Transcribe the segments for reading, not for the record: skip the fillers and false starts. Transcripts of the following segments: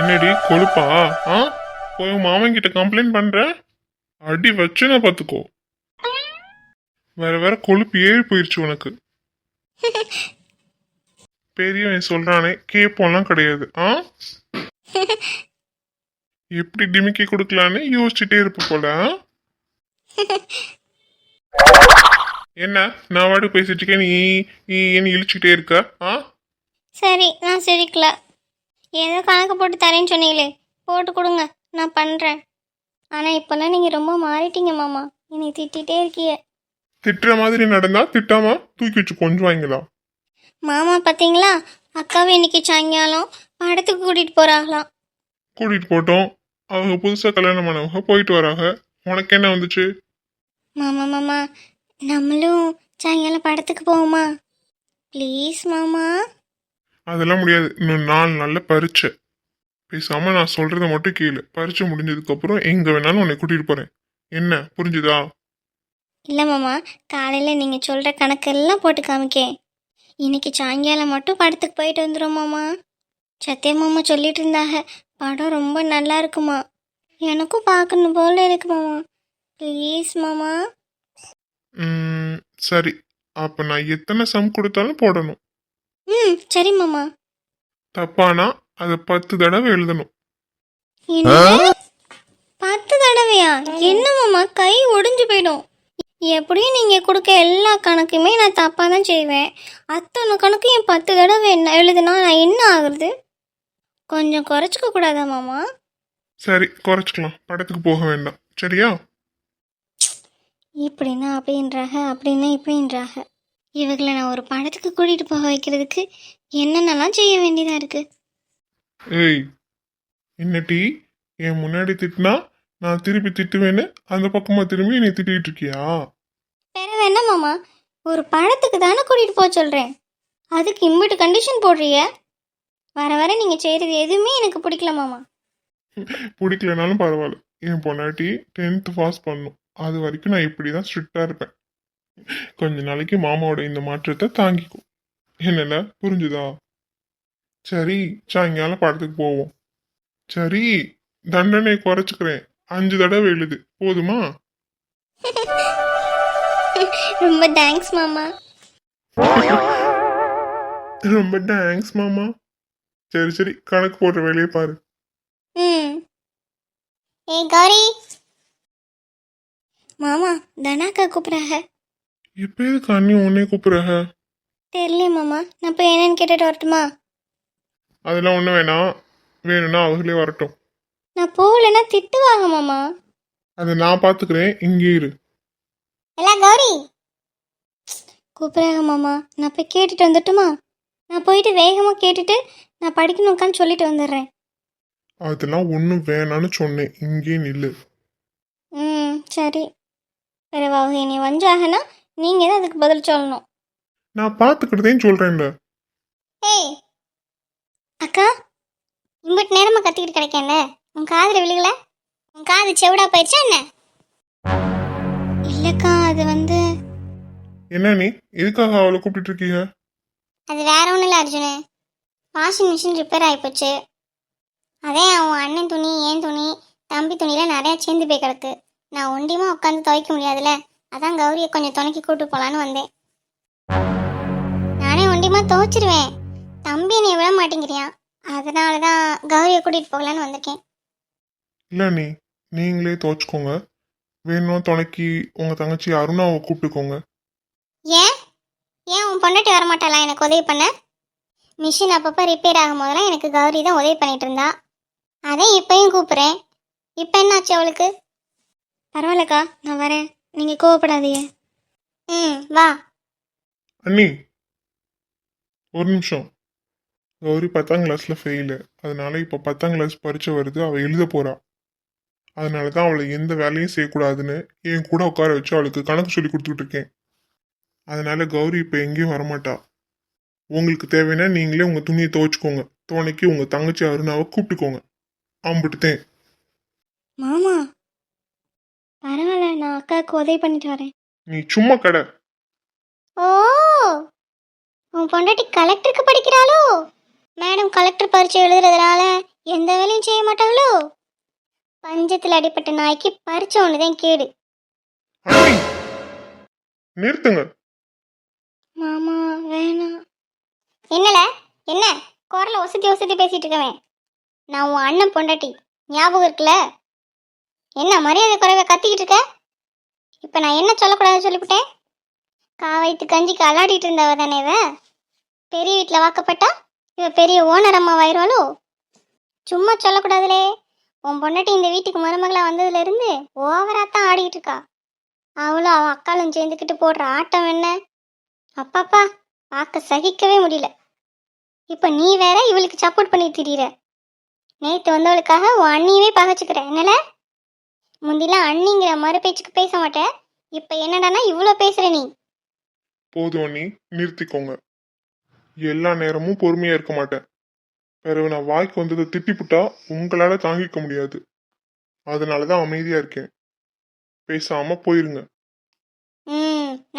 என்னடி கொழுப்பா? ஆ போய் உன் மாமன் கிட்ட கம்ப்ளைண்ட் பண்ற? அடி வச்சுனா பாத்துக்கோ. வேற வேற கொழுப்பு ஏறி போயிருச்சு உனக்கு. பெரியவன் சொல்றானே கேப்போம்லாம் கிடையாது. எப்படி டிமிக்கி கொடுக்கலான்னு யோசிச்சுட்டே இருப்ப போல. என்ன நான் வாடு பேசிட்டு இருக்கேன், நீ என்ன இழிச்சுக்கிட்டே இருக்க? சரி, நான் சிரிக்கல. ஏதோ கணக்கு போட்டு தரேன்னு சொன்னீங்களே, போட்டு கொடுங்க, நான் பண்ணுறேன். ஆனால் இப்போல்லாம் நீங்கள் ரொம்ப மாறிட்டீங்க மாமா. என்னை திட்டிகிட்டே இருக்கீங்க. திட்டுற மாதிரி நடந்தா திட்டாம தூக்கி வச்சு கொஞ்சம் வாங்கலா. மாமா பார்த்தீங்களா, அக்காவை இன்னைக்கு சாயங்காலம் படத்துக்கு கூட்டிகிட்டு போகிறாங்களாம். கூட்டிட்டு போட்டோம். அவங்க புதுசா கல்யாணம் பண்ணவங்க போயிட்டு வராங்க. உனக்கு என்ன வந்துச்சு? மாமா மாமா, நம்மளும் சாயங்காலம் படத்துக்கு போவோமா? ப்ளீஸ் மாமா. அதெல்லாம் முடியாது. இன்னும் 4 நாள்ல பரீட்சை. பேசாம நான் சொல்றத மட்டும் கேளு. பரீட்சை முடிஞ்சதுக்கு அப்புறம் எங்க வேணாலும் உன்னை கூட்டிட்டு போறேன். என்ன புரிஞ்சுதா? இல்லை மாமா, காலையில் நீங்கள் சொல்கிற கணக்கெல்லாம் போட்டு காமிக்கேன். இன்னைக்கு சாயங்காலம் மட்டும் படத்துக்கு போயிட்டு வந்துடும் மாமா. சத்திய மாமா சொல்லிட்டு இருந்தாங்க, படம் ரொம்ப நல்லா இருக்குமா. எனக்கும் பார்க்கணும் போல இருக்கு மாமா. ப்ளீஸ் மாமா. சரி, அப்ப நான் எத்தனை சம் கொடுத்தாலும் போடணும். சரி மாமா. தப்பானா அதை 10 தடவை எழுதணும். என்னது? 10 தடவையா? என்ன மாமா, கை ஒடிஞ்சு போயிடும். எப்படியும் நீங்க கொடுக்க எல்லா கணக்குமே நான் தப்பா தான் செய்வேன். அத்தனை கணக்கையும் 10 தடவை என்ன எழுதுனா நான் என்ன ஆகுறது? கொஞ்சம் குறைச்சிக்க கூடாதா மாமா? சரி, குறைச்சிக்கலாம். படத்துக்கு போக வேண்டாம், சரியா? இப்படின்னா அப்படின்றாக, அப்படின்னா இப்படின்றாக. இவங்களை நான் ஒரு படத்துக்கு கூட்டிட்டு போக வைக்கிறதுக்கு என்னென்னலாம் செய்ய வேண்டியதா இருக்கு. ஏய், என்ன டீ? என் முன்னாடி திட்டினா நான் திருப்பி திட்டுவேன்னு அந்த பக்கமா திரும்பி நீ திட்டிட்டு இருக்கியா? வேற வேணா மாமா, ஒரு படத்துக்கு தானே கூட்டிட்டு போக சொல்றேன். அதுக்கு இம்பிட்டு கண்டிஷன் போடுறீங்க. வர வர நீங்க செய்யறது எதுவுமே எனக்கு பிடிக்கல மாமா. பிடிக்கலனாலும் பரவாயில்ல. என் பொண்டாட்டி 10th பாஸ் பண்ணும். அது வரைக்கும் நான் இப்படிதான் ஸ்ட்ரிக்டா இருப்பேன். கொஞ்ச நாளைக்கு மாமாவோட இந்த மாற்றத்தை தாங்கிக்கும். என்னல புரிஞ்சுதா? சரி, சாயங்காலம் படத்துக்கு போவோம். சரி, தண்டனை குறைச்சுக்கிறேன். 5 தடவை எழுது, போதுமா? ரொம்ப தேங்க்ஸ் மாமா. ரொம்ப தேங்க்ஸ் மாமா. சரி சரி, கணக்கு போடுற வேலையை பாரு. ஏ கௌரி மாமா, தனாக்கா கூப்பிடுறாங்க. இப்ப எதுக்கு அண்ணி உன்னை கூப்பிடுறாங்க? தெரியல மாமா, நான் போய் என்னன்னு கேட்டுட்டு வரட்டுமா? அதெல்லாம் ஒண்ணு வேணாம். வேணும்னா அவங்களே வரட்டும். நான் போகலன்னா திட்டுவாங்க மாமா. அதை நான் பாத்துக்கிறேன், இங்கே இரு. எல்லாம் கௌரி கூப்பிடுறாங்க மாமா, நான் போய் கேட்டுட்டு வந்துட்டுமா? நான் போயிட்டு வேகமாக கேட்டுட்டு நான் படிக்கணுக்கான்னு சொல்லிட்டு வந்துடுறேன். அதெல்லாம் ஒன்றும் வேணான்னு சொன்னேன், இங்கே நில்லு. சரி. பிறகு அவங்க என்னை வஞ்சாகனா நீங்கள் தான் அதுக்கு பதில் சொல்லணும். நான் பார்த்துக்கிட்டதேன்னு சொல்றேன்ல. ஏய் அக்கா, இம்பிட்டு நேரமாக கத்திக்கிட்டு கிடைக்கேன்ல, உன் காதில் விழுகல? உன் காது செவிடா போயிடுச்சா என்ன? இல்லைக்கா, அது வந்து என்ன நீ எதுக்காக அவளை கூப்பிட்டு இருக்கீங்க? அது வேற ஒன்றும் இல்லை அர்ஜுனு. வாஷிங் மிஷின் ரிப்பேர் ஆகிப்போச்சு. அதே அவன் அண்ணன் துணி, என் துணி, தம்பி துணிலாம் நிறையா சேர்ந்து போய் கிடக்கு. நான் ஒண்டியமா உட்காந்து துவைக்க முடியாதுல்ல, அதான் கௌரியை கொஞ்சம் துணைக்கி கூட்டு போகலான்னு வந்தேன். நானே ஒண்டியமா துவைச்சிருவேன், தம்பி என்னை விட மாட்டேங்கிறியான். அதனால தான் கௌரியை கூட்டிகிட்டு போகலான்னு வந்திருக்கேன். இல்லை நீங்களே துவைச்சிக்கோங்க. வேணும் துணைக்கு உங்க தங்கச்சி அருணாவை கூப்பிட்டுக்கோங்க. ஏன் ஏன் உன் பொண்டாட்டி வரமாட்டாளா எனக்கு உதவி பண்ண? மிஷின் அப்பப்போ ரிப்பேர் ஆகும் போதெல்லாம் எனக்கு கௌரி தான் உதவி பண்ணிட்டு இருந்தா. அதே இப்பயும் கூப்பிட்றேன். இப்போ என்னாச்சு அவளுக்கு? பரவாயில்லக்கா, நான் வரேன், நீங்கள் கோவப்படாதீங்க. வா. அண்ணி ஒரு நிமிஷம். கௌரி 10ஆம் கிளாஸ்ல ஃபெயிலு. அதனால இப்போ 10ஆம் கிளாஸ் பரீட்சை வருது, அவள் எழுத போறா. அதனால தான் அவளை எந்த வேலையும் செய்யக்கூடாதுன்னு என் கூட உட்கார வச்சு அவளுக்கு கணக்கு சொல்லி கொடுத்துட்டு இருக்கேன். அதனால கௌரி இப்போ எங்கேயும் வரமாட்டா. உங்களுக்கு தேவைன்னா நீங்களே உங்க துணியை துவைச்சுக்கோங்க. துணைக்கு உங்க தங்கச்சி அருணாவை கூப்பிட்டுக்கோங்க. அம்பிட்டுத்தேன். மாமா பரவாயில்ல, நான் அக்காவுக்கு உதவி பண்ணிட்டு வரேன். நீ சும்மா கடை. ஓ, உன் பொண்டாட்டி கலெக்டருக்கு படிக்கிறாளோ? மேடம் கலெக்டர் பரீட்சை எழுதுறதுனால எந்த வேலையும் செய்ய மாட்டாங்களோ? பஞ்சத்தில் அடிப்பட்ட நாய்க்கு பரீட்சை ஒண்ணுதான் கேடு. அண்ணி நிறுத்துங்க. மாமா வேணாம். என்னல என்ன குரல ஒசத்தி ஒசத்தி பேசிட்டு இருக்கவேன்? நான் உன் அண்ணன் பொண்டாட்டி, ஞாபகம் இருக்குல்ல? என்ன மரியாதை குறைவ கத்திக்கிட்டு இருக்க? இப்ப நான் என்ன சொல்லக்கூடாதுன்னு சொல்லிவிட்டேன்? காவைத்து கஞ்சிக்கு அலாடிட்டு இருந்தவ தானே இவ. பெரிய வீட்டில் வாக்கப்பட்டா இவ பெரிய ஓனர் அம்மா ஆயிடுவாளோ? சும்மா சொல்லக்கூடாதுலே. உன் பொண்டாட்டி இந்த வீட்டுக்கு மருமகளா வந்ததுல இருந்து ஓவராத்தான் ஆடிக்கிட்டு இருக்கா. அவளும் அவன் அக்காலும் சேர்ந்துக்கிட்டு போடுற ஆட்டம் என்ன அப்பாப்பா, பார்க்க சகிக்கவே முடியல. இப்ப நீ வேற இவளுக்கு சப்போர்ட் பண்ணி திரியிற. நேத்து வந்தவளுக்காக உன் அண்ணியவே பகைச்சுக்கிற என்னல? முந்திலாம் அண்ணிங்கிற மறு பேச்சுக்கு பேச மாட்டேன், இப்ப என்னடானா இவ்வளோ பேசுற நீ. போதும் அண்ணி, நிறுத்திக்கோங்க. எல்லா நேரமும் பொறுமையா இருக்க மாட்டேன். பிறகு நான் வாய்க்கு வந்ததை திட்டிப்புட்டா உங்களால தாங்கிக்க முடியாது. அதனாலதான் அமைதியா இருக்கேன். பேசாம போயிருங்க.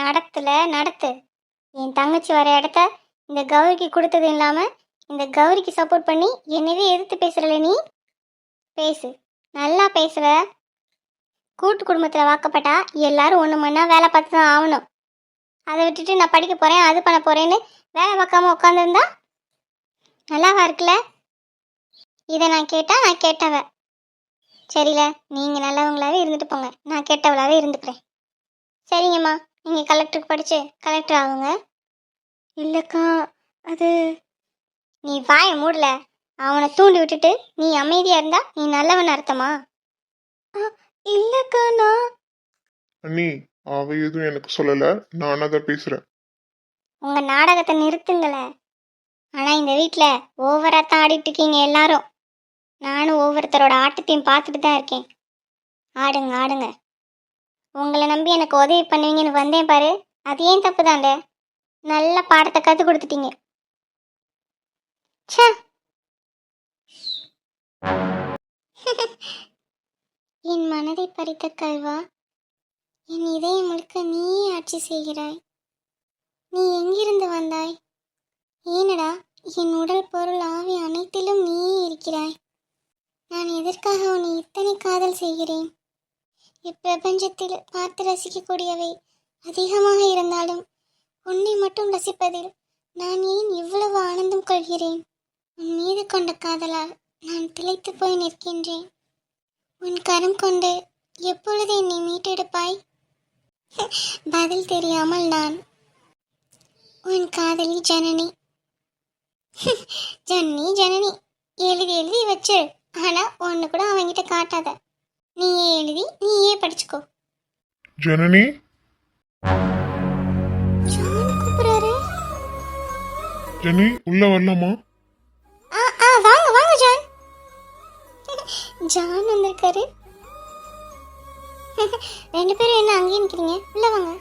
நடத்துல நடத்து. என் தங்கச்சி வர இடத்த இந்த கௌரிக்கு கொடுத்தது இல்லாம இந்த கௌரிக்கு சப்போர்ட் பண்ணி என்னவே எதிர்த்து பேசுறல நீ. பேசு, நல்லா பேசுற. கூட்டு குடும்பத்துல வாக்கப்பட்டா எல்லாரும் ஒண்ணு மண்ணா வேலை பார்த்து தான் ஆகணும். அதை விட்டுட்டு நான் படிக்க போறேன் அது பண்ண போறேன்னு வேலை பார்க்காம உட்காந்துருந்தா நல்லாவா இருக்குல்ல? இதை நான் கேட்டா நான் கேட்டவ. சரில, நீங்க நல்லவங்களாவே இருந்துட்டு போங்க, நான் கேட்டவளாவே இருந்துக்கிறேன். சரிங்கம்மா, நீங்க கலெக்டருக்கு படிச்சு கலெக்டர் ஆகுங்க. இல்லக்கா அது. நீ வாய மூடல. அவனை தூண்டி விட்டுட்டு நீ அமைதியா இருந்தா நீ நல்லவன் அர்த்தமா? இல்லக்கா நான். அண்ணி, அவ எதுவும் எனக்கு சொல்லல, நானா தான் பேசுறேன். உங்க நாடகத்தை நிறுத்துங்களே. ஆனா இந்த வீட்டுல ஓவரா தான் ஆடிட்டு இருக்கீங்க எல்லாரும். நானும் ஒவ்வொருத்தரோட ஆட்டத்தையும் பார்த்துட்டு தான் இருக்கேன். ஆடுங்க ஆடுங்க. உங்களை நம்பி எனக்கு உதவி பண்ணுவீங்கன்னு வந்தேன் பாரு, அது ஏன் தப்பு தாண்ட. நல்ல பாடத்தை கற்றுக் கொடுத்துட்டீங்க. ச்சே. என் மனதை பறித்த கல்வா, என் இதயம் முழுக்க நீயே ஆட்சி செய்கிறாய். நீ எங்கிருந்து வந்தாய்? ஏனடா என் உடல் பொருள் ஆவி அனைத்திலும் நீயே இருக்கிறாய். நான் எதற்காக உன்னை இத்தனை காதல் செய்கிறேன்? இப்பிரபஞ்சத்தில் பார்த்து ரசிக்கக்கூடியவை அதிகமாக இருந்தாலும் உன்னை மட்டும் ரசிப்பதில் நான் ஏன் இவ்வளவு ஆனந்தம் கொள்கிறேன்? உன் மீது கொண்ட காதலால் நான் திளைத்து போய் நிற்கின்றேன். உன் கரம் கொண்டு எப்பொழுது என்னை மீட்டெடுப்பாய்? பதில் தெரியாமல் நான் உன் காதலி ஜனனி. ஜனனி ஜனனி எழுதி எழுதி வச்சு, ஆனா ஒன்று கூட அவங்கிட்ட காட்டாத. நீயே எழுதி நீயே படிச்சுக்கோ. ஜனனி, ஜான் கூப்பிடுறாரு. ஜனனி உள்ள வரலாமா? வாங்க வாங்க ஜான். ஜான் வந்திருக்காரு. ரெண்டு பேரும் என்ன அங்கேயே நிற்கிறீங்க? உள்ள வாங்க.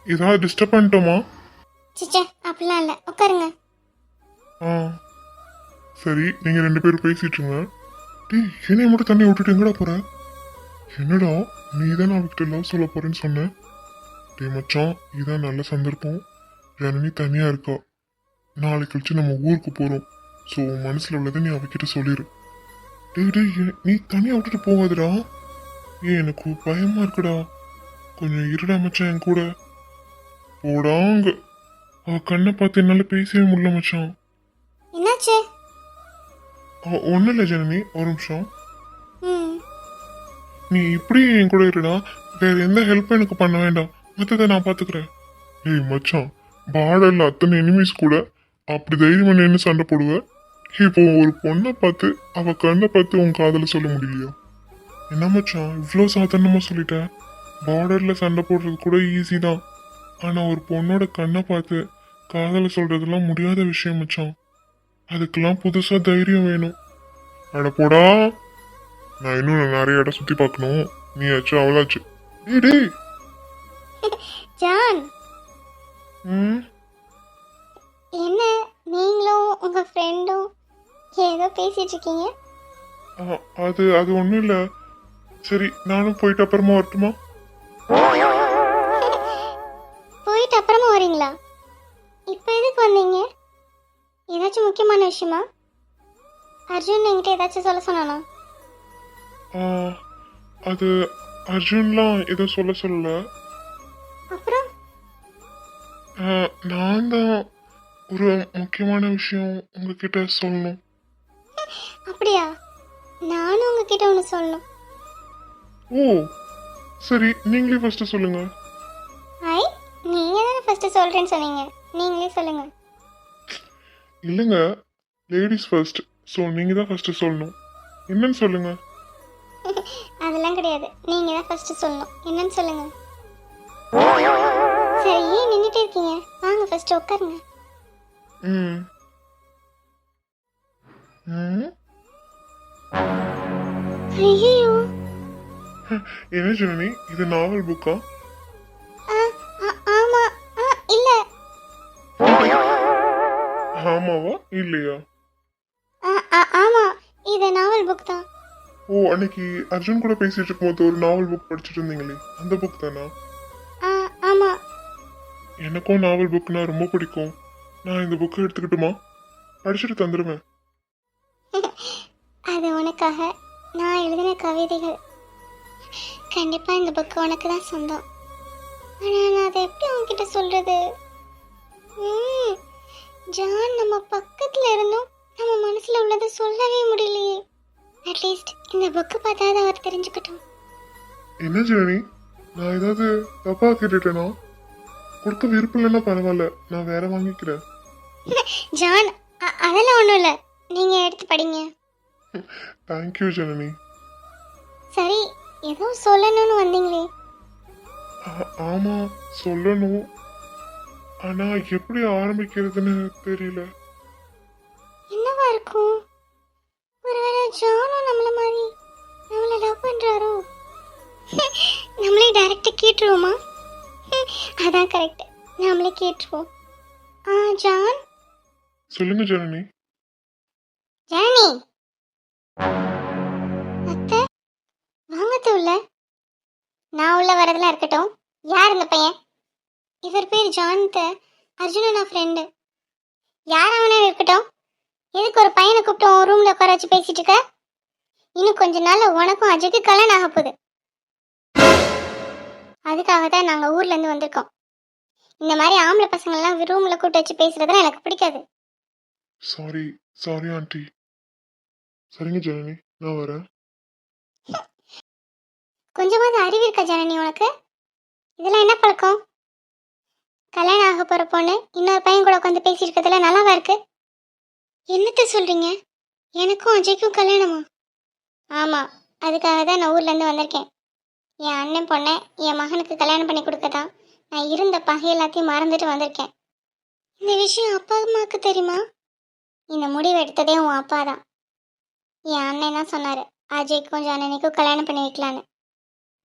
ஏதாவது டிஸ்டர்ப் பண்ணிட்டோமா? சிச்சா அப்படிலாம் இல்லை, உட்காருங்க. சரி, நீங்க ரெண்டு பேரும் பேசிட்டுருங்க. டேய், என்னைய மட்டும் தண்ணி விட்டுட்டு எங்கடா போற? என்னடா நீ தான் அவகிட்ட லவ் சொல்ல போறேன்னு சொன்ன? டேய் மச்சான், இதான் நல்ல சந்தர்ப்பம். ஜனனி தனியா இருக்கா. நாளைக்கு கழிச்சு நம்ம ஊருக்கு போறோம். ஸோ மனசுல உள்ளதை நீ அவகிட்ட சொல்லிடு. டேய், நீ தனியா விட்டுட்டு போகாதடா. எனக்கு பயமா இருக்குடா. கொஞ்சம் இருடா மச்சான் என் கூட. போடாங்க. அவ கண்ணை பார்த்து என்னால பேசவே முடியல மச்சான். என்னாச்சு? ஒன்னும் இல்லை ஜனனி, ஒரு நிமிஷம். நீ இப்படி என் கூட இருடா. வேற எந்த ஹெல்ப்பும் எனக்கு பண்ண வேண்டாம், மற்றதை நான் பாத்துக்கிறேன். ஏய் மச்சான், பார்டர்ல அத்தனை எனிமீஸ் கூட அப்படி தைரியமா நின்று சண்டை போடுவ. இப்போ ஒரு பொண்ணை பார்த்து அவ கண்ணை பார்த்து உன் காதல சொல்ல முடியலையா? என்ன மச்சான் இவ்வளோ சாதாரணமா சொல்லிட்ட? பார்டர்ல சண்டை போடுறது கூட ஈஸி தான், ஆனா ஒரு பொண்ணோட கண்ணை பார்த்து காதல சொல்றதெல்லாம் முடியாத விஷயம் மச்சான். அதுக்கெல்லாம் புதுசா தைரியம் வேணும். அட போடா, நான் இன்னும் நிறைய இடம் சுத்தி பார்க்கணும். நீ ஆச்சு அவளாச்சு. டேய் ஜான், ம் என்ன நீங்களும் உங்க ஃப்ரெண்டும் ஏதோ பேசிட்டு இருக்கீங்க? அது அது ஒன்றும் இல்லை. சரி, நானும் போயிட்டு அப்புறமா வரட்டுமா? போயிட்டு அப்புறமா வரீங்களா? இப்போ எதுக்கு வந்தீங்க? முக்கியமான விஷயமா? அர்ஜுன் என்கிட்ட ஏதாச்சும் சொல்ல சொன்னானா? ஆ, அது அர்ஜுன்லாம் எதுவும் சொல்லல. அப்புறம் நான் தான் ஒரு முக்கியமான விஷயம் உங்ககிட்ட சொல்லணும். அப்படியா? நானும் உங்ககிட்ட ஒன்று சொல்லணும். ஓ சரி, நீங்களே ஃபர்ஸ்ட் சொல்லுங்க. ஐ, நீங்க தானே ஃபர்ஸ்ட் சொல்றேன்னு சொன்னீங்க. நீங்களே சொல்லுங்க. இல்லைங்க, லேடிஸ் ஃபர்ஸ்ட். ஸோ நீங்கள் தான் ஃபர்ஸ்ட் சொல்லணும். என்னன்னு சொல்லுங்க. அதெல்லாம் கிடையாது. நீங்க தான் ஃபர்ஸ்ட் சொல்லணும். என்னன்னு சொல்லுங்க. சரி, ஏன் நின்றுட்டே இருக்கீங்க? வாங்க ஃபர்ஸ்ட் உட்காருங்க. ம் ம் ஐயோ, என்ன ஜனனி, இது நாவல் புக்கா? ஆமா. இல்ல. ஆமாவா இல்லையா? ஆமா, இது நாவல் புக் தான். ஓ, அன்னைக்கு அர்ஜுன் கூட பேசிட்டு இருக்கும்போது ஒரு நாவல் புக் படிச்சுட்டு இருந்தீங்களே, அந்த புக் தானா? ஆமா. எனக்கும் நாவல் புக்னா ரொம்ப பிடிக்கும். நான் இந்த புக்கை எடுத்துக்கிட்டுமா? படிச்சுட்டு தந்துடுவேன். அது உனக்காக நான் எழுதின கவிதைகள். கண்டிப்பா இந்த புக் உனக்கு தான் சொந்தம். ஆனா நான் அதை எப்படி உன்கிட்ட சொல்றது? ம், ஜான் நம்ம பக்கத்துல இருந்தும் நம்ம மனசுல உள்ளதை சொல்லவே முடியலையே. அட்லீஸ்ட் இந்த புக்கு பார்த்தாது அவர் தெரிஞ்சுக்கிட்டோம். என்ன ஜனனி, நான் ஏதாவது தப்பா கேட்டுட்டேனா? கொடுக்க விருப்பம் இல்லைன்னா பரவாயில்ல, நான் வேற வாங்கிக்கிறேன். ஜான், அதெல்லாம் ஒன்றும் இல்லை. நீங்க எடுத்து படிங்க. தேங்க்யூ ஜனனி. சரி, ஏதோ சொல்லணும்னு வந்தீங்களே. ஆமா, சொல்லணும். ஆனா எப்படி ஆரம்பிக்கிறதுன்னு தெரியல. என்னவா இருக்கும்? ஒருவேளை ஜானும் நம்மள மாதிரி நம்மள லவ் பண்றாரோ? நம்மளே டைரக்டா கேட்டுருவோமா? அதான் கரெக்ட். நம்மளே கேட்டுருவோம். ஜான். சொல்லுங்க ஜனனி. ஜானி. அத்தை, வாங்க உள்ள. நான் உள்ள வரதெல்லாம் இருக்கட்டும். யார் இந்த பையன்? இவர் பேர் ஜான். அர்ஜுனனா ஃப்ரெண்டு. யார் அவனா இருக்கட்டும். எதுக்கு ஒரு பையனை கூப்பிட்டு உன் ரூம்ல உட்கார வச்சு பேசிட்டு இருக்க? இன்னும் கொஞ்ச நாள்ல உனக்கும் அஜய்க்கு கல்யாணம் ஆக போகுது. அதுக்காக தான் நாங்க ஊர்ல இருந்து வந்திருக்கோம். இந்த மாதிரி ஆம்பளை பசங்க எல்லாம் ரூம்ல கூப்பிட்டு வச்சு பேசுறதுலாம் எனக்கு பிடிக்காது. Sorry sorry aunty. சரிங்க ஜனனி, நான் வரேன். கொஞ்சமாவது அறிவு இருக்கா ஜனனி உனக்கு? இதெல்லாம் என்ன பழக்கம்? கல்யாணம் ஆக போற பொண்ணு இன்னொரு பையன் கூட உட்காந்து பேசிட்டு இருக்கிறதுல நல்லாவா இருக்கு? என்னத்த சொல்றீங்க? எனக்கும் அஜய்க்கும் கல்யாணமா? ஆமா, அதுக்காக தான் நான் ஊர்ல இருந்து வந்திருக்கேன். என் அண்ணன் பொண்ணை என் மகனுக்கு கல்யாணம் பண்ணி கொடுக்கதான் நான் இருந்த பகை எல்லாத்தையும் மறந்துட்டு வந்திருக்கேன். இந்த விஷயம் அப்பா அம்மாவுக்கு தெரியுமா? இந்த முடிவு எடுத்ததே உன் அப்பா தான். என் அண்ணன் தான் சொன்னாரு அஜய்க்கும் ஜனனிக்கும் கல்யாணம் பண்ணி வைக்கலான்னு.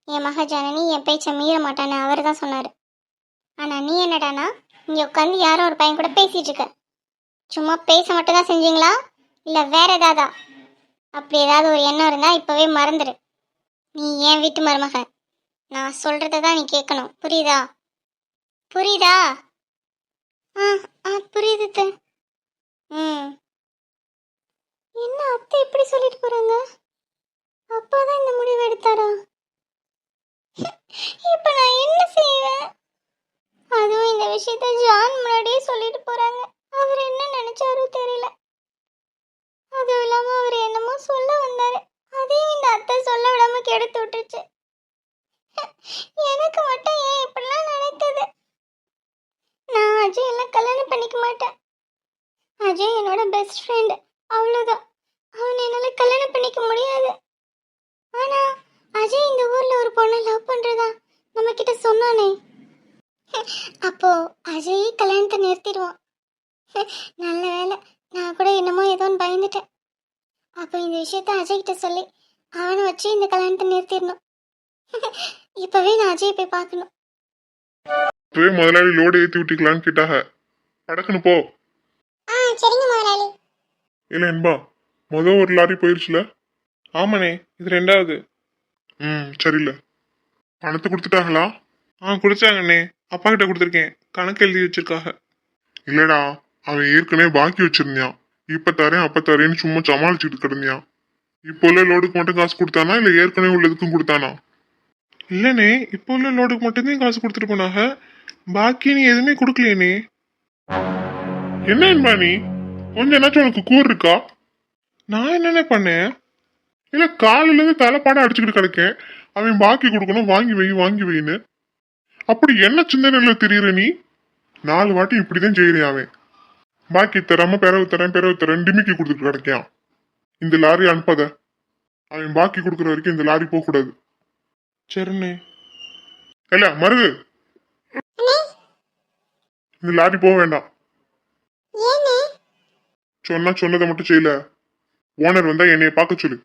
என் மக ஜனனி என் பேச்சை மீற மாட்டான்னு அவர் தான் சொன்னாரு. ஆனா நீ என்னடானா இங்க உட்காந்து யாரோ ஒரு பையன் கூட பேசிட்டு இருக்க. சும்மா பேச மட்டும் தான் செஞ்சீங்களா இல்ல வேற ஏதாதா? அப்படி ஏதாவது ஒரு எண்ணம் இருந்தா இப்பவே மறந்துடு. நீ ஏன் வீட்டு மருமக. நான் சொல்றதை தான் நீ கேட்கணும். புரியுதா? புரியுதா? புரியுது. என்ன அத்தை இப்படி சொல்லிட்டு போறாங்க? அப்பா தான் இந்த முடிவு எடுத்தாரா? இப்ப நான் என்ன செய்வேன்? அதுவும் இந்த விஷயத்த ஜான் முன்னாடியே சொல்லிட்டு போறாங்க. அவர் என்ன நினைச்சாரோ தெரியல. அதுவும் இல்லாம அவர் என்னமோ சொல்ல வந்தாரு. அதையும் இந்த அத்தை சொல்ல விடாம கெடுத்து விட்டுருச்சு. எனக்கு மட்டும் ஏன் இப்படிலாம் நடக்குது? நான் அஜய் எல்லாம் கல்யாணம் பண்ணிக்க மாட்டேன். அஜய் என்னோட பெஸ்ட் ஃப்ரெண்ட், அவ்வளோதான். அவனை என்னால கல்யாணம் பண்ணிக்க முடியாது. ஆனா அஜய் இந்த ஊர்ல ஒரு பொண்ணை லவ் பண்றதா நம்ம கிட்ட சொன்னானே. அப்போ அஜய் கல்யாணத்தை நிறுத்திடுவான். நல்ல வேலை, நான் கூட என்னமோ ஏதோன்னு பயந்துட்டேன். அப்போ இந்த விஷயத்த அஜய் கிட்ட சொல்லி அவனை வச்சு இந்த கல்யாணத்தை நிறுத்திடணும். இப்பவே நான் அஜய் போய் பார்க்கணும். இப்பவே முதலாளி லோடு ஏற்றி விட்டுக்கலான்னு கேட்டாக. படக்குன்னு போ. சரிங்க முதலாளி. இல்ல என்பா, ஒரு லாரி போயிருச்சுல? ஆமாண்ணே, இது ரெண்டாவது. சரியில்ல. பணத்தை கொடுத்துட்டாங்களா? கொடுத்தாங்கண்ணே. அப்பா கிட்ட கொடுத்துருக்கேன், கணக்கு எழுதி வச்சிருக்காங்க. இல்லடா, அவன் ஏற்கனவே பாக்கி வச்சிருந்தான். இப்ப தரேன் அப்ப தரேன்னு சும்மா சமாளிச்சுட்டு கிடந்தியான். இப்போ உள்ள லோடுக்கு மட்டும் காசு கொடுத்தானா இல்ல ஏற்கனவே உள்ளதுக்கும் கொடுத்தானா? இல்லனே, இப்போ உள்ள லோடுக்கு மட்டும்தான் காசு கொடுத்துட்டு போனாங்க. பாக்கி நீ எதுவுமே கொடுக்கலையே. என்ன நீ கொஞ்ச நாச்சும் உனக்கு கூர் இருக்கா? நான் என்னென்ன பண்ணேன்? இல்ல காலையில இருந்து தலைப்பாடம் அடிச்சுக்கிட்டு கிடக்கேன். அவன் பாக்கி கொடுக்கணும், வாங்கி வை வாங்கி வைன்னு. அப்படி என்ன சிந்தனையில தெரியுற நீ? 4 வாட்டி இப்படிதான் செய்யறியான் அவன். பாக்கி தராம பிறவு தரேன் டிமிக்கி கொடுத்துட்டு கிடக்கான். இந்த லாரி அனுப்பாத. அவன் பாக்கி கொடுக்குற வரைக்கும் இந்த லாரி போக கூடாது. சரிண்ணே. இல்ல மருது, இந்த லாரி போக வேண்டாம். ஏனே? சொன்னா சொன்னதை மட்டும் செய்யல. ஓனர் வந்தா என்னைய பார்க்க சொல்லு.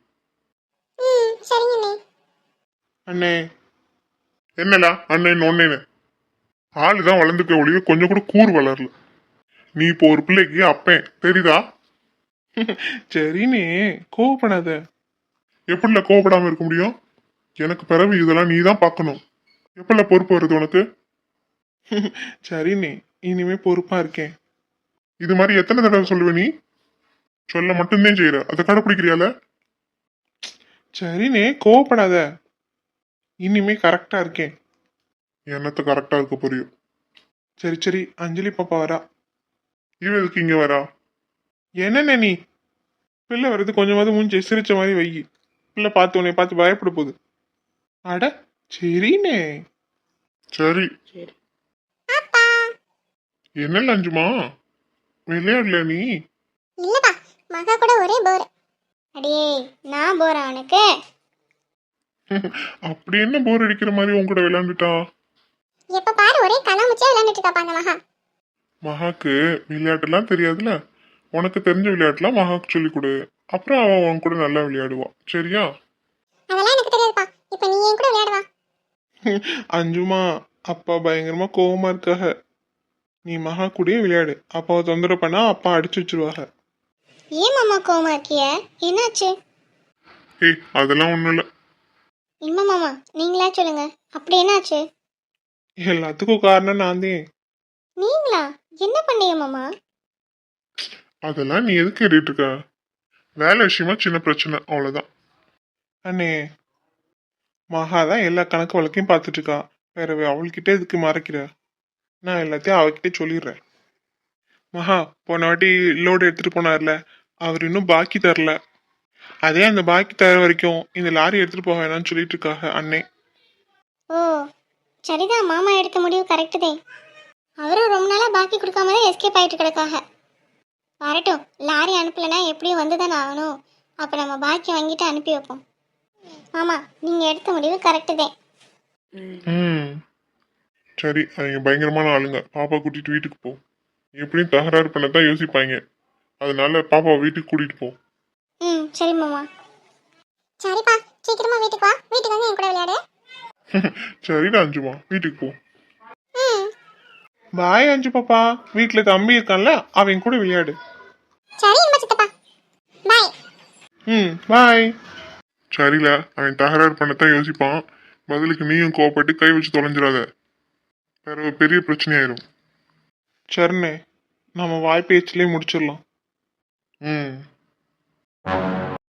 ம் சரிங்கண்ணே. அண்ணே. என்னடா அண்ணன் ஒன்னேன்னு? ஆளுதான் வளர்ந்துக்க ஒழிய கொஞ்சம் கூட கூர் வளரல. நீ இப்போ ஒரு பிள்ளைக்கு அப்பேன் தெரியுதா? சரிண்ணே, கோவப்படாத. எப்படில கோவப்படாம இருக்க முடியும்? எனக்கு பிறகு இதெல்லாம் நீ தான் பார்க்கணும். எப்படில பொறுப்பு வருது உனக்கு? சரிண்ணே, இனிமே பொறுப்பா இருக்கேன். இது மாதிரி எத்தனை தடவை சொல்லுவ நீ? சொல்ல மட்டும்தான் செய்யற, அதை கடைப்பிடிக்கிறியால? சரிண்ணே, கோவப்படாத. இனிமே கரெக்டா இருக்கேன். என்னத்த கரெக்டா இருக்க புரியும். சரி சரி, அஞ்சலி பாப்பா வரா. இவ எதுக்கு இங்க வரா? என்னண்ணே நீ? பிள்ளை வர்றது கொஞ்சமாவது மூஞ்சி சிரிச்ச மாதிரி வை. பிள்ளை பார்த்து உன்னை பார்த்து பயப்பட போகுது. அட சரிண்ணே. சரி. அப்பா. என்ன லஞ்சுமா? விளையாடல நீ? இல்லப்பா, மகா கூட ஒரே போர். அடியே, நான் போறேன் அவனுக்கு. அப்படி என்ன போர் அடிக்கிற மாதிரி உன் கூட விளையாண்டுட்டா? எப்ப பாரு ஒரே கண்ணாமூச்சியா விளையாண்டுட்டு இருக்காப்பா அந்த மகா. மகாக்கு விளையாட்டுலாம் தெரியாதுல. உனக்கு தெரிஞ்ச விளையாட்டுலாம் மகாக்கு சொல்லி கொடு. அப்புறம் அவன் உன் கூட நல்லா விளையாடுவான். சரியா? அதெல்லாம் எனக்கு தெரியாதுப்பா. இப்ப நீ என் கூட விளையாடுவா. அஞ்சுமா, அப்பா பயங்கரமா கோவமா இருக்காக. நீ மகா கூடயே விளையாடு. அப்பாவை தொந்தரவு பண்ணா அப்பா அடிச்சு வச்சிருவாங்க. ஏன் மாமா கோவமா இருக்கிய? என்னாச்சு? ஏய் அதெல்லாம் ஒண்ணும் இல்ல. இனிமே மாமா நீங்களா சொல்லுங்க, அப்படி என்னாச்சு? எல்லாத்துக்கும் காரணம் நான் தான். நீங்களா? என்ன பண்ணீங்க மாமா? அதெல்லாம் நீ எதுக்கு கேட்டுட்டு இருக்க? வேலை விஷயமா சின்ன பிரச்சனை, அவ்வளவுதான். அண்ணே, மகா தான் எல்லா கணக்கு வழக்கையும் பார்த்துட்டு இருக்கா. வேற அவள்கிட்ட எதுக்கு மறைக்கிற? நான் எல்லாத்தையும் அவகிட்ட சொல்லிடுறேன். மகா போன வாட்டி லோடு எடுத்துட்டு போனார்ல, அவர் இன்னும் பாக்கி தரல. அதே அந்த பாக்கி தர வரைக்கும் இந்த லாரி எடுத்துட்டு போக வேணாம்னு சொல்லிட்டு இருக்காங்க அண்ணே. ஓ சரிதான், மாமா எடுத்த முடிவு கரெக்டு தான். அவரும் ரொம்ப நாளா பாக்கி கொடுக்காம தான் எஸ்கேப் ஆயிட்டு கிடக்காக. வரட்டும், லாரி அனுப்பலைன்னா எப்படியும் வந்து தானே ஆகணும். அப்போ நம்ம பாக்கி வாங்கிட்டு அனுப்பி வைப்போம். மாமா நீங்கள் எடுத்த முடிவு கரெக்டு தான். சரி, அவங்க பயங்கரமான ஆளுங்க. பாப்பா கூட்டிட்டு வீட்டுக்கு போ. எப்படியும் தகராறு பண்ணதான் யோசிப்பாங்க. அதனால பாப்பா வீட்டுக்கு கூட்டிட்டு போ. ம் சரி மாமா. சரிப்பா, சீக்கிரமா வீட்டுக்கு வா. வீட்டுக்கு வந்து என் கூட விளையாடு. சரிடா அஞ்சுமா, வீட்டுக்கு போ. ம் பாய் அஞ்சு பாப்பா. வீட்டுல தம்பி இருக்கான்ல, அவன் கூட விளையாடு. சரி இனிமே சித்தப்பா. பாய். பாய். சரில, அவன் தகராறு பண்ணத்தான் யோசிப்பான். பதிலுக்கு நீயும் கோவப்பட்டு கை வச்சு தொலைஞ்சிடாத. வேற பெரிய பிரச்சனையாயிரும். சரிண்ணே, நம்ம வாய்ப்பேச்சிலே முடிச்சிடலாம்.